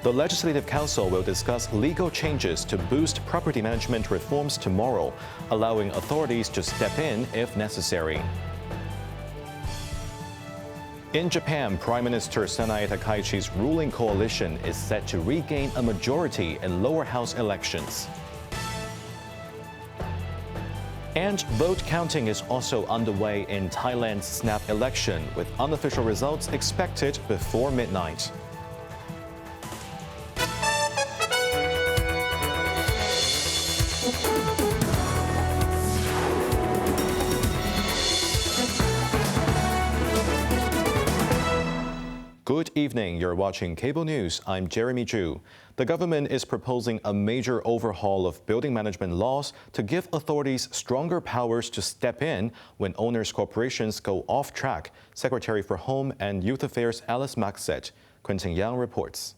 The Legislative Council will discuss legal changes to boost property management reforms tomorrow, allowing authorities to step in if necessary. In Japan, Prime Minister Sanae Takaichi's ruling coalition is set to regain a majority in lower house elections. And vote counting is also underway in Thailand's snap election, with unofficial results expected before midnight. Good evening. You're watching Cable News. I'm Jeremy Zhu. The government is proposing a major overhaul of building management laws to give authorities stronger powers to step in when owners' corporations go off track, Secretary for Home and Youth Affairs Alice Mak said. Quentin Yang reports.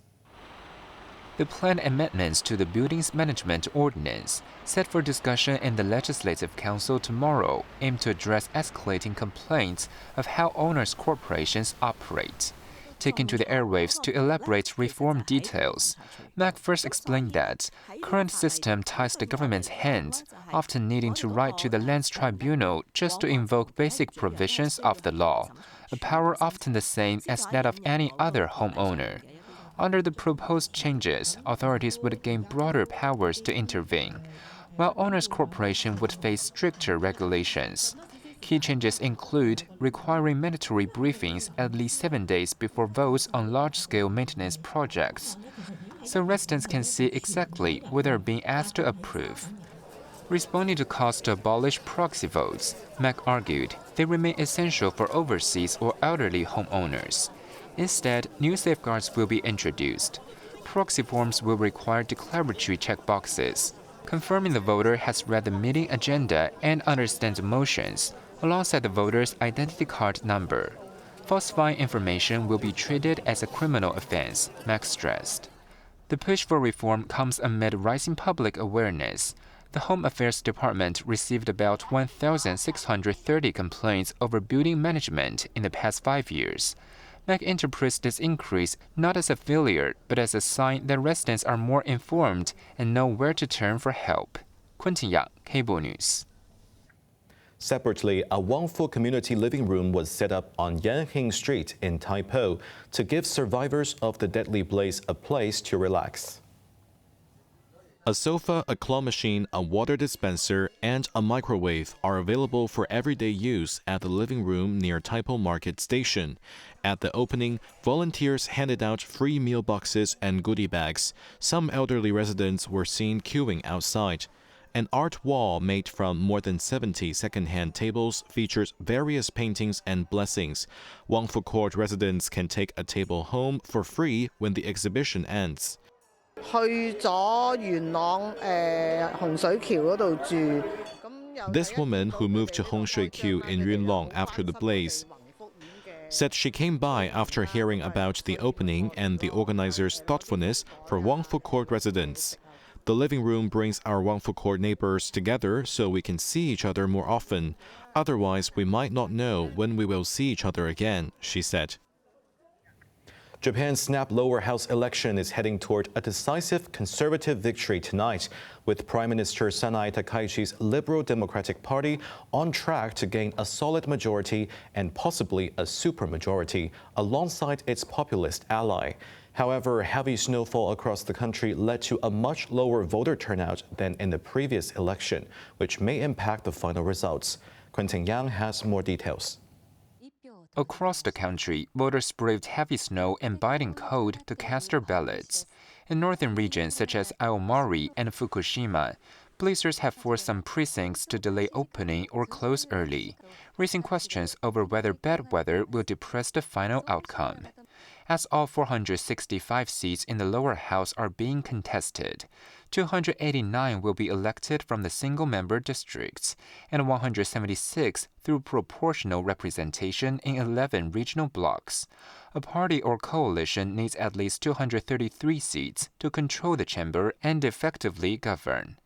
The planned amendments to the Buildings Management Ordinance, set for discussion in the Legislative Council tomorrow, aim to address escalating complaints of how owners' corporations operate. Taken to the airwaves to elaborate reform details, Mak first explained that current system ties the government's hands, often needing to write to the Lands Tribunal just to invoke basic provisions of the law, a power often the same as that of any other homeowner. Under the proposed changes, authorities would gain broader powers to intervene, while owners' corporation would face stricter regulations. Key changes include requiring mandatory briefings at least 7 days before votes on large-scale maintenance projects, so residents can see exactly what they're being asked to approve. Responding to calls to abolish proxy votes, Mak argued they remain essential for overseas or elderly homeowners. Instead, new safeguards will be introduced. Proxy forms will require declaratory checkboxes, confirming the voter has read the meeting agenda and understands the motions, alongside the voter's identity card number. Falsifying information will be treated as a criminal offense, Mak stressed. The push for reform comes amid rising public awareness. The Home Affairs Department received about 1,630 complaints over building management in the past 5 years. Mak interprets this increase not as a failure, but as a sign that residents are more informed and know where to turn for help. Quentin Yang, Cable News. Separately, a Wangfu community living room was set up on Yanhing Street in Tai Po to give survivors of the deadly blaze a place to relax. A sofa, a claw machine, a water dispenser, and a microwave are available for everyday use at the living room near Tai Po Market Station. At the opening, volunteers handed out free meal boxes and goodie bags. Some elderly residents were seen queuing outside. An art wall made from more than 70 second-hand tables features various paintings and blessings. Wangfu Court residents can take a table home for free when the exhibition ends. This woman, who moved to Hongshui-Q in Yunlong after the blaze, said she came by after hearing about the opening and the organizers' thoughtfulness for Wangfu Court residents. The living room brings our Wangfu Court neighbors together so we can see each other more often. Otherwise, we might not know when we will see each other again, she said. Japan's snap lower house election is heading toward a decisive conservative victory tonight, with Prime Minister Sanae Takaichi's Liberal Democratic Party on track to gain a solid majority and possibly a supermajority alongside its populist ally. However, heavy snowfall across the country led to a much lower voter turnout than in the previous election, which may impact the final results. Quentin Yang has more details. Across the country, voters braved heavy snow and biting cold to cast their ballots. In northern regions such as Aomori and Fukushima, blizzards have forced some precincts to delay opening or close early, raising questions over whether bad weather will depress the final outcome. As all 465 seats in the lower house are being contested, 289 will be elected from the single-member districts, and 176 through proportional representation in 11 regional blocks. A party or coalition needs at least 233 seats to control the chamber and effectively govern.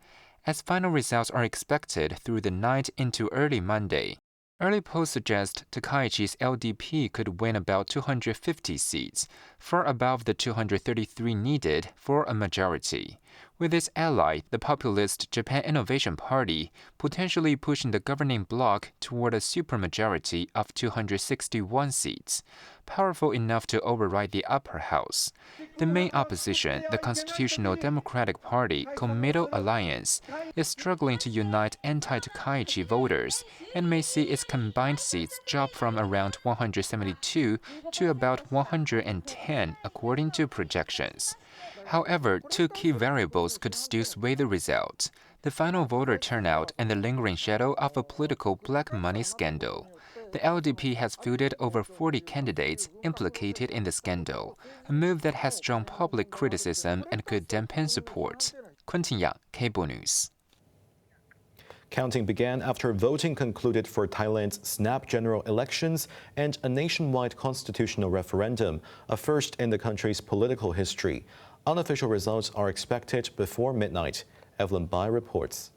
As final results are expected through the night into early Monday, Early polls suggest Takaichi's LDP could win about 250 seats, far above the 233 needed for a majority, with its ally, the populist Japan Innovation Party, potentially pushing the governing bloc toward a supermajority of 261 seats, powerful enough to override the upper house. The main opposition, the Constitutional Democratic Party Komeito Alliance, is struggling to unite anti-Takaichi voters and may see its combined seats drop from around 172 to about 110, according to projections. However, two key variables could still sway the result: the final voter turnout and the lingering shadow of a political black money scandal. The LDP has fielded over 40 candidates implicated in the scandal, a move that has drawn public criticism and could dampen support. Quentin Yang, Cable News. Counting began after voting concluded for Thailand's snap general elections and a nationwide constitutional referendum, a first in the country's political history. Unofficial results are expected before midnight. Evelyn Bai reports.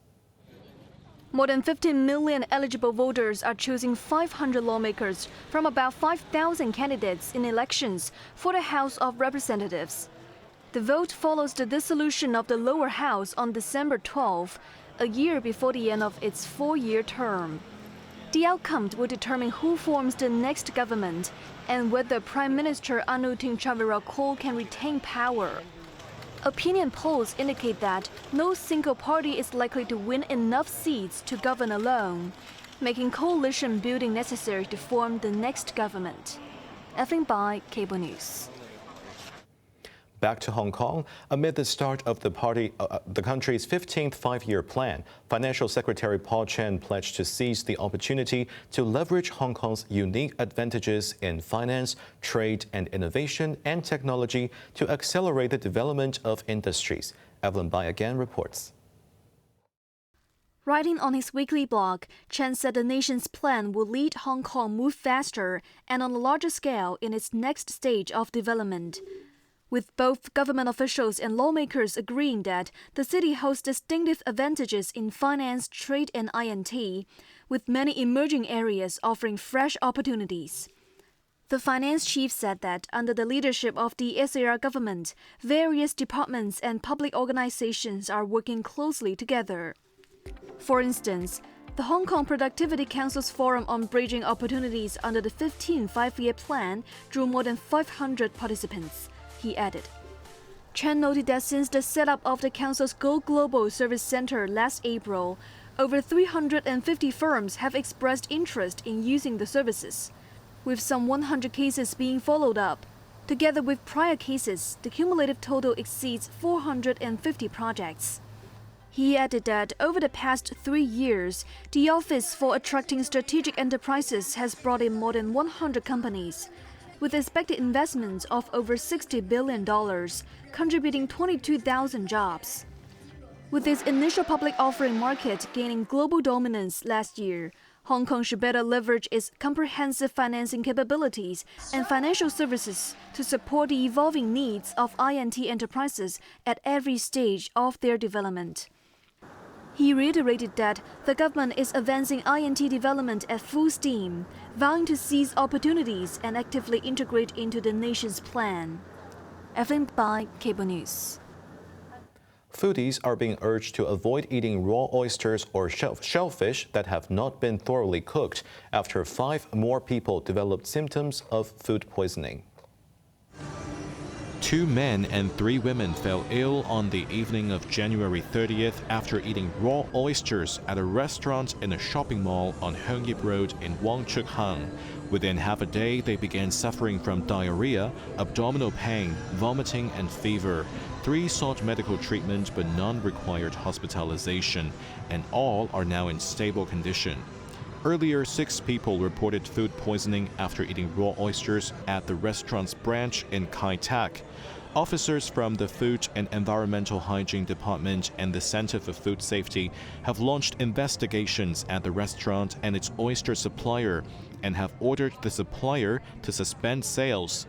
More than 15 million eligible voters are choosing 500 lawmakers from about 5,000 candidates in elections for the House of Representatives. The vote follows the dissolution of the lower house on December 12, a year before the end of its 4-year term. The outcome will determine who forms the next government and whether Prime Minister Anutin Charnvirakul can retain power. Opinion polls indicate that no single party is likely to win enough seats to govern alone, making coalition building necessary to form the next government. Evelyn Bai, Cable News. Back to Hong Kong, amid the start of the country's 15th five-year plan, Financial Secretary Paul Chan pledged to seize the opportunity to leverage Hong Kong's unique advantages in finance, trade and innovation and technology to accelerate the development of industries. Evelyn Bai again reports. Writing on his weekly blog, Chan said the nation's plan will lead Hong Kong move faster and on a larger scale in its next stage of development. With both government officials and lawmakers agreeing that the city holds distinctive advantages in finance, trade and INT, with many emerging areas offering fresh opportunities. The finance chief said that under the leadership of the SAR government, various departments and public organizations are working closely together. For instance, the Hong Kong Productivity Council's Forum on Bridging Opportunities under the 15th five-year plan drew more than 500 participants. He added. Chan noted that since the setup of the Council's Go Global Service Center last April, over 350 firms have expressed interest in using the services, with some 100 cases being followed up. Together with prior cases, the cumulative total exceeds 450 projects. He added that over the past 3 years, the Office for Attracting Strategic Enterprises has brought in more than 100 companies, with expected investments of over $60 billion, contributing 22,000 jobs. With its initial public offering market gaining global dominance last year, Hong Kong should better leverage its comprehensive financing capabilities and financial services to support the evolving needs of INT enterprises at every stage of their development. He reiterated that the government is advancing INT development at full steam, vowing to seize opportunities and actively integrate into the nation's plan. Evelyn Bai, Cable News. Foodies are being urged to avoid eating raw oysters or shellfish that have not been thoroughly cooked after 5 more people developed symptoms of food poisoning. 2 men and 3 women fell ill on the evening of January 30th after eating raw oysters at a restaurant in a shopping mall on HOYIBC Road in Wong Chuk Hang. Within half a day, they began suffering from diarrhea, abdominal pain, vomiting and fever. 3 sought medical treatment, but none required hospitalization, and all are now in stable condition. Earlier, 6 people reported food poisoning after eating raw oysters at the restaurant's branch in Kai Tak. Officers from the Food and Environmental Hygiene Department and the Center for Food Safety have launched investigations at the restaurant and its oyster supplier and have ordered the supplier to suspend sales.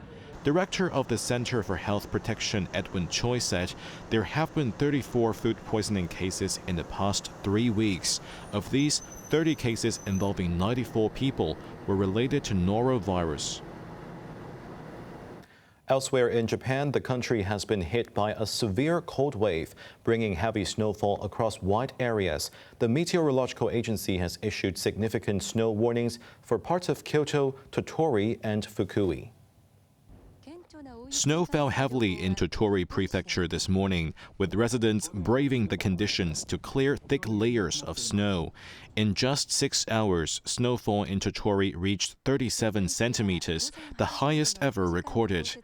Director of the Center for Health Protection, Edwin Choi, said there have been 34 food poisoning cases in the past 3 weeks. Of these, 30 cases involving 94 people were related to norovirus. Elsewhere in Japan, the country has been hit by a severe cold wave, bringing heavy snowfall across wide areas. The Meteorological Agency has issued significant snow warnings for parts of Kyoto, Tottori, and Fukui. Snow fell heavily in Tottori Prefecture this morning, with residents braving the conditions to clear thick layers of snow. In just 6 hours, snowfall in Tottori reached 37 centimeters, the highest ever recorded.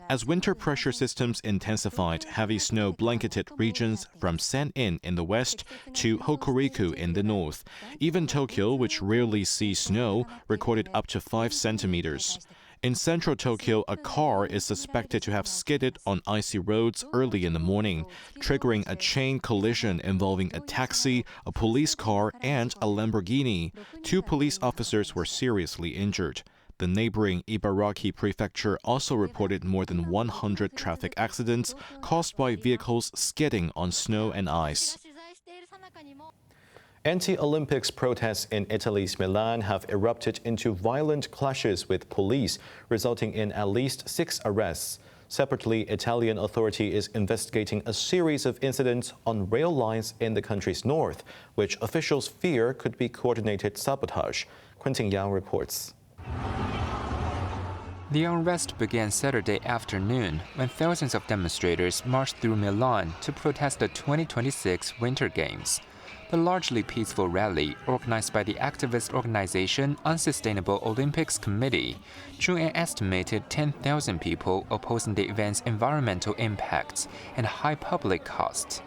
As winter pressure systems intensified, heavy snow blanketed regions from San-in in the west to Hokuriku in the north. Even Tokyo, which rarely sees snow, recorded up to 5 centimeters. In central Tokyo, a car is suspected to have skidded on icy roads early in the morning, triggering a chain collision involving a taxi, a police car, and a Lamborghini. 2 police officers were seriously injured. The neighboring Ibaraki Prefecture also reported more than 100 traffic accidents caused by vehicles skidding on snow and ice. Anti-Olympics protests in Italy's Milan have erupted into violent clashes with police, resulting in at least 6 arrests. Separately, Italian authority is investigating a series of incidents on rail lines in the country's north, which officials fear could be coordinated sabotage. Quentin Yang reports. The unrest began Saturday afternoon when thousands of demonstrators marched through Milan to protest the 2026 Winter Games. The largely peaceful rally, organized by the activist organization Unsustainable Olympics Committee, drew an estimated 10,000 people opposing the event's environmental impacts and high public costs.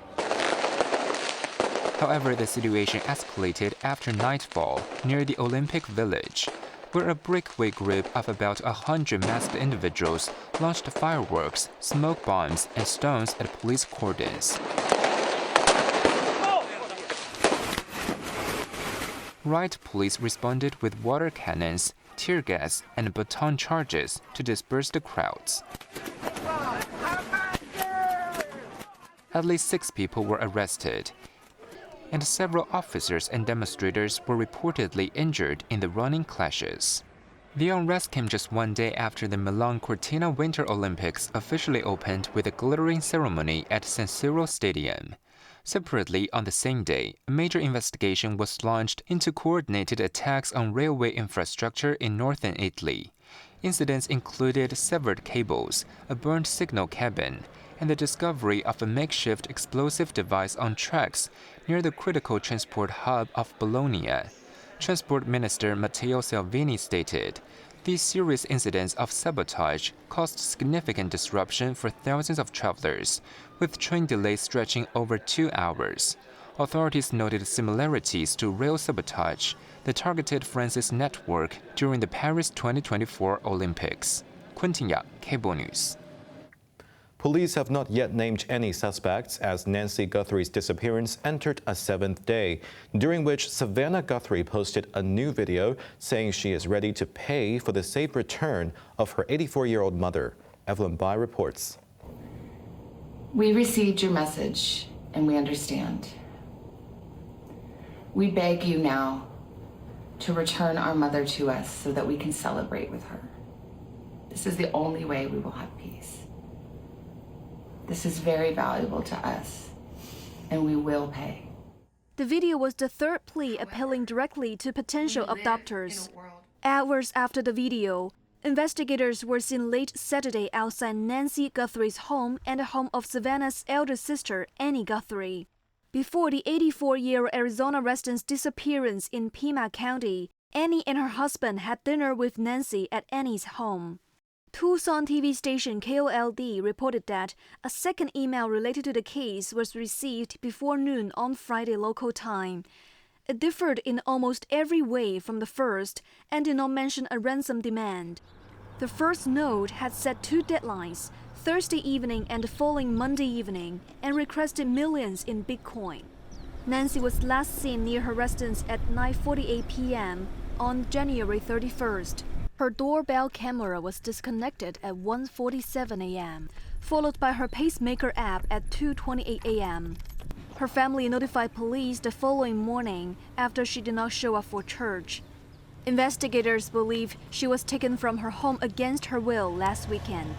However, the situation escalated after nightfall near the Olympic Village, where a breakaway group of about 100 masked individuals launched fireworks, smoke bombs, and stones at police cordons. Riot police responded with water cannons, tear gas, and baton charges to disperse the crowds. At least 6 people were arrested, and several officers and demonstrators were reportedly injured in the running clashes. The unrest came just 1 day after the Milan Cortina Winter Olympics officially opened with a glittering ceremony at San Siro Stadium. Separately, on the same day, a major investigation was launched into coordinated attacks on railway infrastructure in northern Italy. Incidents included severed cables, a burned signal cabin, and the discovery of a makeshift explosive device on tracks near the critical transport hub of Bologna. Transport Minister Matteo Salvini stated, "These serious incidents of sabotage caused significant disruption for thousands of travelers, with train delays stretching over 2 hours." Authorities noted similarities to rail sabotage, the targeted forensics network during the Paris 2024 Olympics. Quentin Yang, Cable News. Police have not yet named any suspects as Nancy Guthrie's disappearance entered a 7th day, during which Savannah Guthrie posted a new video saying she is ready to pay for the safe return of her 84-year-old mother. Evelyn Bai reports. We received your message and we understand. We beg you now to return our mother to us so that we can celebrate with her. This is the only way we will have peace. This is very valuable to us, and we will pay. The video was the third plea appealing directly to potential abductors. Hours after the video, investigators were seen late Saturday outside Nancy Guthrie's home and the home of Savannah's elder sister, Annie Guthrie. Before the 84-year-old Arizona resident's disappearance in Pima County, Annie and her husband had dinner with Nancy at Annie's home. Tucson TV station KOLD reported that a second email related to the case was received before noon on Friday local time. It differed in almost every way from the first and did not mention a ransom demand. The first note had set 2 deadlines, Thursday evening and the following Monday evening, and requested millions in Bitcoin. Nancy was last seen near her residence at 9:48 p.m. on January 31st. Her doorbell camera was disconnected at 1:47 a.m., followed by her pacemaker app at 2:28 a.m. Her family notified police the following morning after she did not show up for church. Investigators believe she was taken from her home against her will last weekend.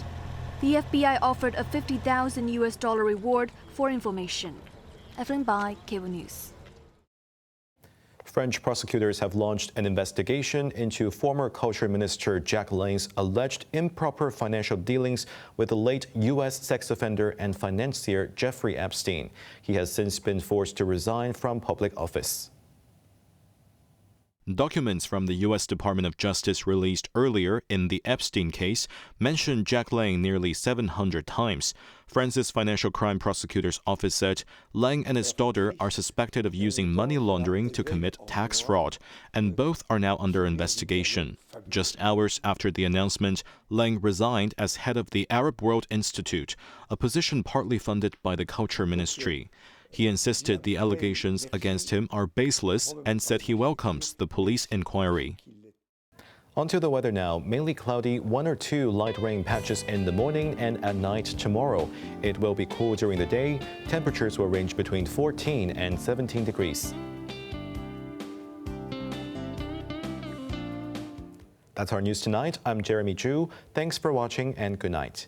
The FBI offered a $50,000 reward for information. Evelyn Bai, Cable News. French prosecutors have launched an investigation into former Culture Minister Jack Lang's alleged improper financial dealings with the late U.S. sex offender and financier Jeffrey Epstein. He has since been forced to resign from public office. Documents from the U.S. Department of Justice released earlier in the Epstein case mentioned Jack Lang nearly 700 times. France's Financial Crime Prosecutor's Office said Lang and his daughter are suspected of using money laundering to commit tax fraud, and both are now under investigation. Just hours after the announcement, Lang resigned as head of the Arab World Institute, a position partly funded by the Culture Ministry. He insisted the allegations against him are baseless and said he welcomes the police inquiry. On to the weather now. Mainly cloudy, 1 or 2 light rain patches in the morning and at night tomorrow. It will be cool during the day. Temperatures will range between 14 and 17 degrees. That's our news tonight. I'm Jeremy Zhu. Thanks for watching and good night.